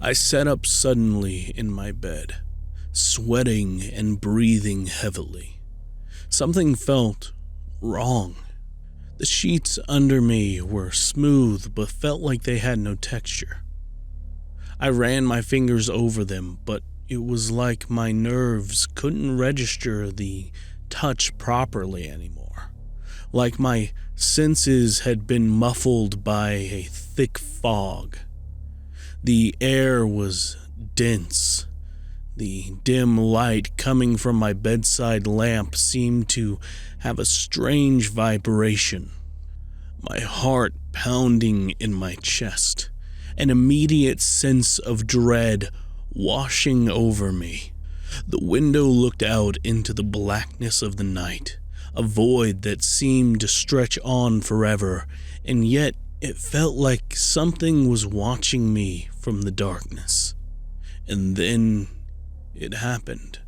I sat up suddenly in my bed, sweating and breathing heavily. Something felt wrong. The sheets under me were smooth but felt like they had no texture. I ran my fingers over them, but it was like my nerves couldn't register the touch properly anymore. Like my senses had been muffled by a thick fog. The air was dense. The dim light coming from my bedside lamp seemed to have a strange vibration. My heart pounding in my chest, an immediate sense of dread washing over me. The window looked out into the blackness of the night, a void that seemed to stretch on forever, and yet it felt like something was watching me from the darkness. And then it happened.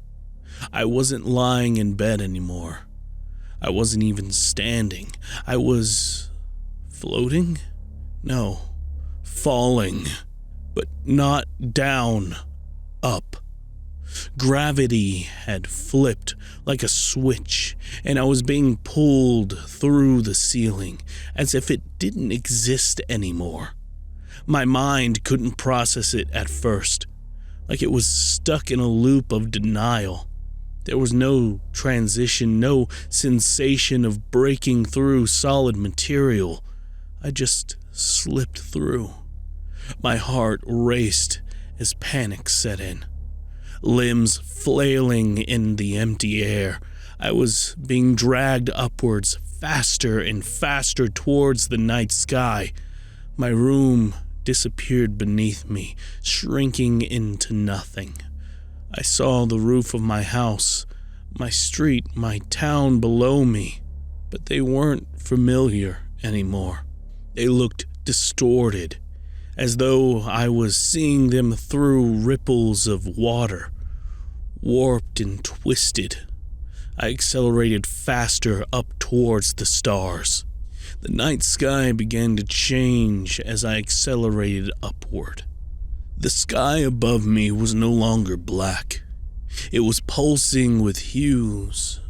I wasn't lying in bed anymore. I wasn't even standing. I was floating? No, falling, but not down, up. Gravity had flipped like a switch, and I was being pulled through the ceiling as if it didn't exist anymore. My mind couldn't process it at first, like it was stuck in a loop of denial. There was no transition, no sensation of breaking through solid material. I just slipped through. My heart raced as panic set in. Limbs flailing in the empty air, I was being dragged upwards, faster and faster towards the night sky. My room disappeared beneath me, shrinking into nothing. I saw the roof of my house, my street, my town below me, but they weren't familiar anymore. They looked distorted, as though I was seeing them through ripples of water, warped and twisted. I accelerated faster up towards the stars. The night sky began to change as I accelerated upward. The sky above me was no longer black. It was pulsing with hues,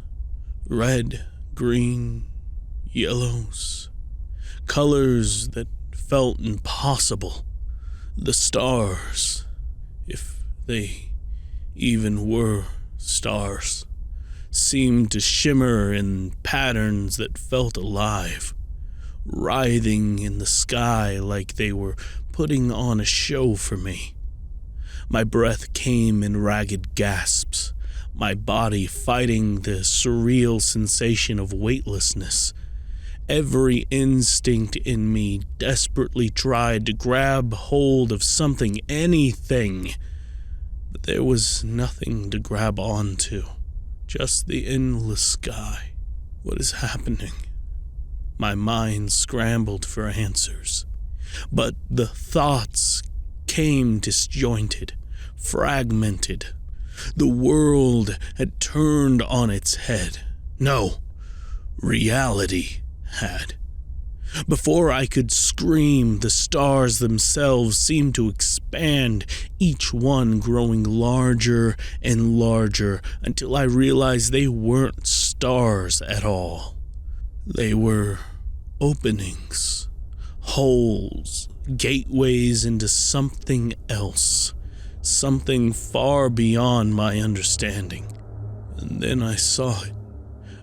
red, green, yellows, colors that felt impossible. The stars, if they even were stars, seemed to shimmer in patterns that felt alive, writhing in the sky like they were putting on a show for me. My breath came in ragged gasps, my body fighting the surreal sensation of weightlessness. Every instinct in me desperately tried to grab hold of something, anything, but there was nothing to grab onto, just the endless sky. What is happening? My mind scrambled for answers, but the thoughts came disjointed, fragmented. The world had turned on its head. No, reality had. Before I could scream, the stars themselves seemed to expand, each one growing larger and larger until I realized they weren't stars at all. They were openings, holes, gateways into something else, something far beyond my understanding. And then I saw it.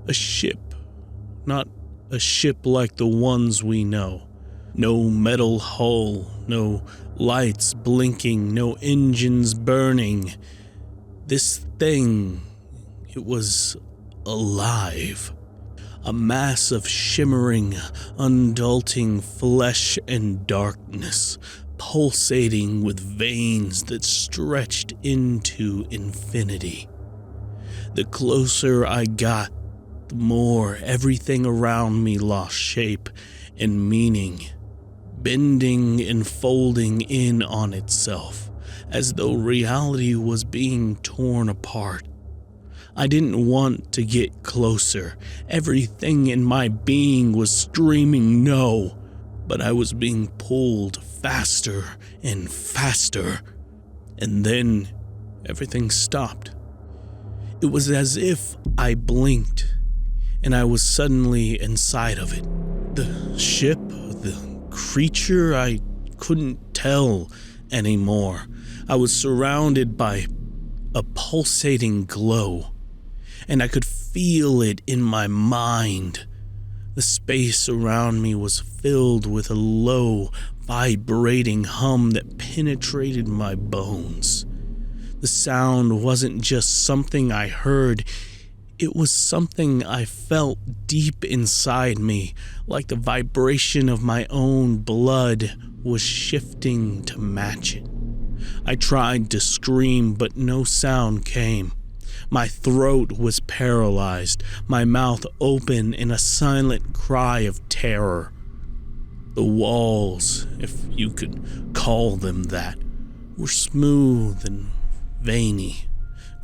A ship, not a ship like the ones we know. No metal hull, no lights blinking, no engines burning. This thing, it was alive. A mass of shimmering, undulating flesh and darkness, pulsating with veins that stretched into infinity. The closer I got, the more everything around me lost shape and meaning, bending and folding in on itself, as though reality was being torn apart. I didn't want to get closer. Everything in my being was screaming no, but I was being pulled faster and faster. And then everything stopped. It was as if I blinked and I was suddenly inside of it. The ship, the creature, I couldn't tell anymore. I was surrounded by a pulsating glow, and I could feel it in my mind. The space around me was filled with a low, vibrating hum that penetrated my bones. The sound wasn't just something I heard, it was something I felt deep inside me, like the vibration of my own blood was shifting to match it. I tried to scream, but no sound came. My throat was paralyzed, my mouth open in a silent cry of terror. The walls, if you could call them that, were smooth and veiny,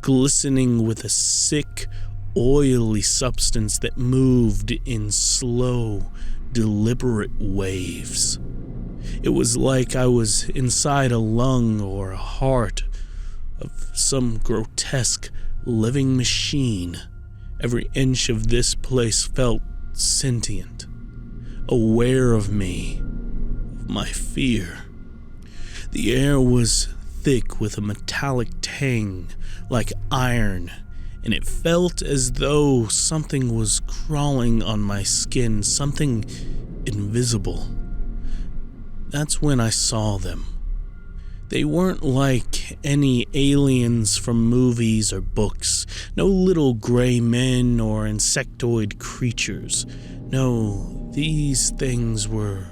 glistening with a sick, oily substance that moved in slow, deliberate waves. It was like I was inside a lung or a heart of some grotesque living machine. Every inch of this place felt sentient, aware of me, of my fear. The air was thick with a metallic tang, like iron, and it felt as though something was crawling on my skin, something invisible. That's when I saw them. They weren't like any aliens from movies or books, no little gray men or insectoid creatures. No, these things were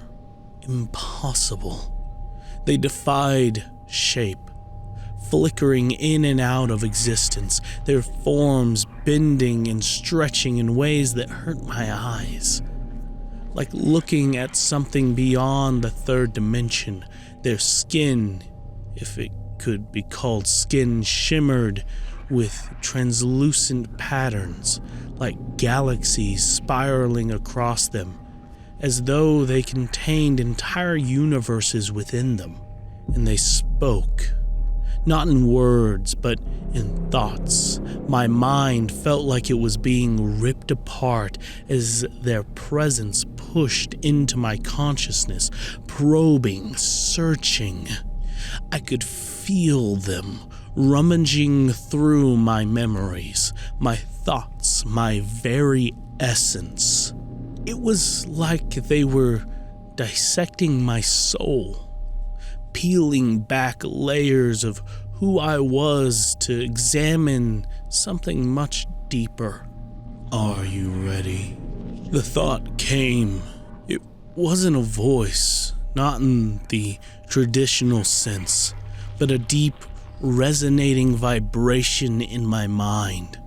impossible. They defied shape, flickering in and out of existence, their forms bending and stretching in ways that hurt my eyes. Like looking at something beyond the third dimension, their skin, if it could be called skin, shimmered with translucent patterns, like galaxies spiraling across them, as though they contained entire universes within them. And they spoke, not in words, but in thoughts. My mind felt like it was being ripped apart as their presence pushed into my consciousness, probing, searching. I could feel them rummaging through my memories, my thoughts, my very essence. It was like they were dissecting my soul, peeling back layers of who I was to examine something much deeper. Are you ready? The thought came. It wasn't a voice, not in the traditional sense, but a deep, resonating vibration in my mind.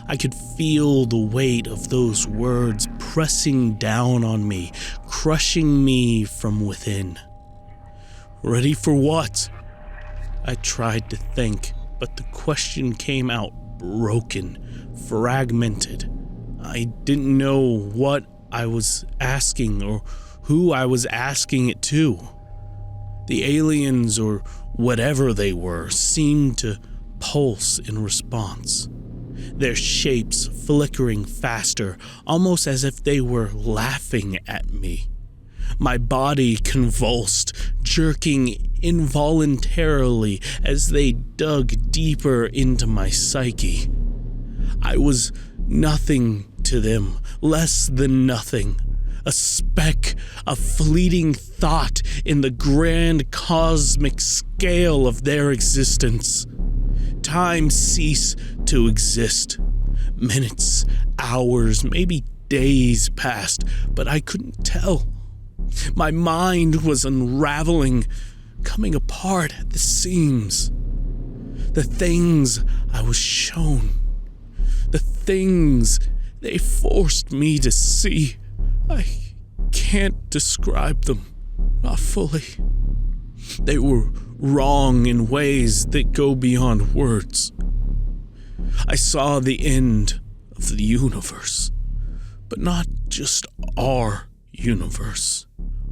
I could feel the weight of those words pressing down on me, crushing me from within. Ready for what? I tried to think, but the question came out broken, fragmented. I didn't know what I was asking or who I was asking it to. The aliens, or whatever they were, seemed to pulse in response, their shapes flickering faster, almost as if they were laughing at me. My body convulsed, jerking involuntarily as they dug deeper into my psyche. I was nothing to them, less than nothing, a speck, a fleeting thought in the grand cosmic scale of their existence. Time ceased to exist. Minutes, hours, maybe days passed, but I couldn't tell. My mind was unraveling, coming apart at the seams. The things I was shown, the things they forced me to see, I can't describe them, not fully. They were wrong in ways that go beyond words. I saw the end of the universe, but not just our universe.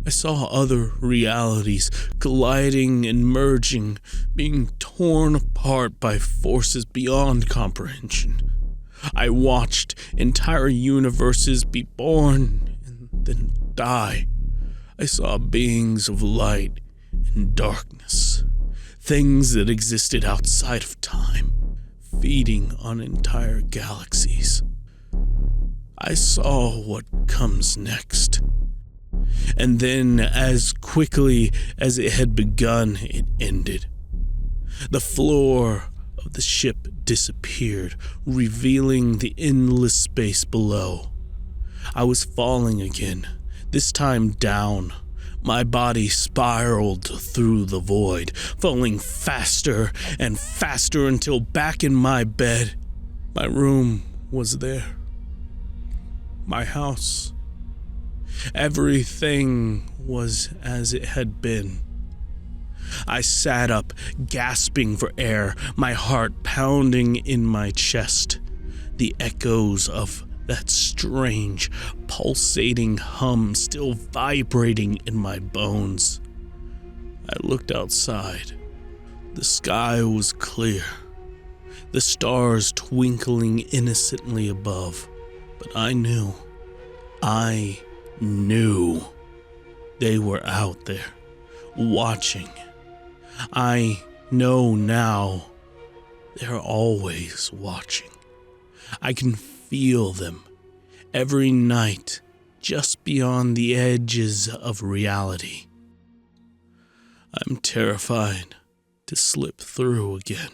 I saw other realities colliding and merging, being torn apart by forces beyond comprehension. I watched entire universes be born and then die. I saw beings of light and darkness, things that existed outside of time, feeding on entire galaxies. I saw what comes next. And then, as quickly as it had begun, it ended. The floor of the ship disappeared, revealing the endless space below. I was falling again, this time down. My body spiraled through the void, falling faster and faster until back in my bed, my room was there. My house. Everything was as it had been. I sat up, gasping for air, my heart pounding in my chest. The echoes of that strange, pulsating hum still vibrating in my bones. I looked outside. The sky was clear, the stars twinkling innocently above. But I knew they were out there, watching. I know now they're always watching. I can feel them every night just beyond the edges of reality. I'm terrified to slip through again.